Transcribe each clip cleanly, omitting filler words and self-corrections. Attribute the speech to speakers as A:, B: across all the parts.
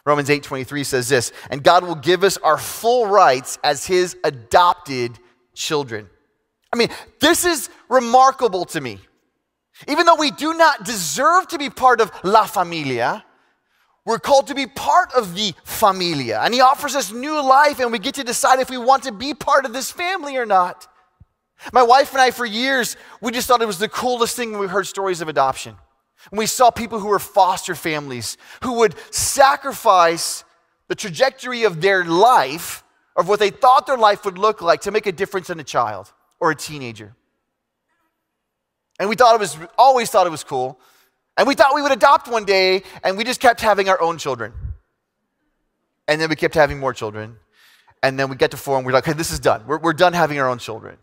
A: Romans 8:23 says this, and God will give us our full rights as his adopted children. I mean, this is remarkable to me. Even though we do not deserve to be part of La Familia, we're called to be part of the familia. And he offers us new life, and we get to decide if we want to be part of this family or not. My wife and I, for years, we just thought it was the coolest thing when we heard stories of adoption. And we saw people who were foster families, who would sacrifice the trajectory of their life, of what they thought their life would look like, to make a difference in a child or a teenager. And we always thought it was cool. And we thought we would adopt one day, and we just kept having our own children. And then we kept having more children. And then we get to 4, and we're like, okay, this is done. We're done having our own children.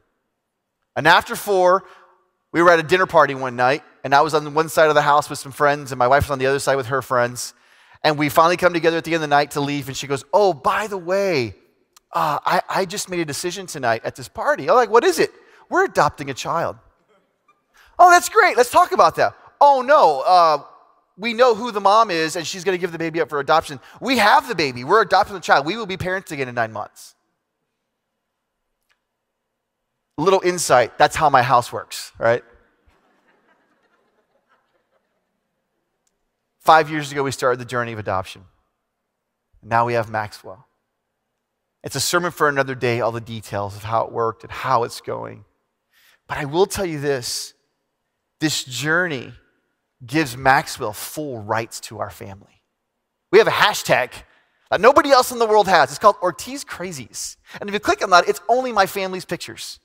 A: And after 4, we were at a dinner party one night, and I was on one side of the house with some friends, and my wife was on the other side with her friends. And we finally come together at the end of the night to leave, and she goes, oh, by the way, I just made a decision tonight at this party. I'm like, what is it? We're adopting a child. Oh, that's great. Let's talk about that. Oh, no. We know who the mom is, and she's going to give the baby up for adoption. We have the baby. We're adopting the child. We will be parents again in 9 months. A little insight. That's how my house works, right? 5 years ago, we started the journey of adoption. Now we have Maxwell. It's a sermon for another day, all the details of how it worked and how it's going. But I will tell you this journey gives Maxwell full rights to our family. We have a hashtag that nobody else in the world has. It's called Ortiz Crazies. And if you click on that, it's only my family's pictures.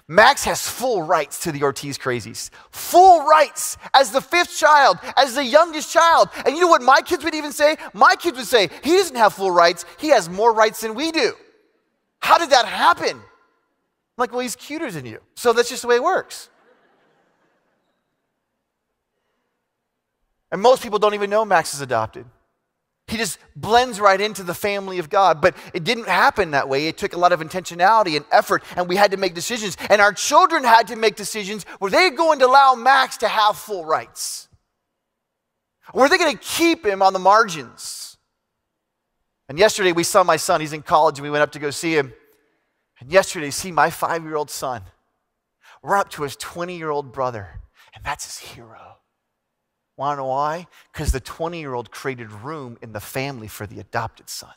A: Max has full rights to the Ortiz Crazies. Full rights as the 5th child, as the youngest child. And you know what my kids would even say? My kids would say, he doesn't have full rights. He has more rights than we do. How did that happen? I'm like, well, he's cuter than you. So that's just the way it works. And most people don't even know Max is adopted. He just blends right into the family of God. But it didn't happen that way. It took a lot of intentionality and effort, and we had to make decisions. And our children had to make decisions. Were they going to allow Max to have full rights? Or were they going to keep him on the margins? And yesterday we saw my son. He's in college, and we went up to go see him. And yesterday, see my 5-year-old son. We're up to his 20-year-old brother, and that's his hero. Want to know why? Because the 20-year-old created room in the family for the adopted son.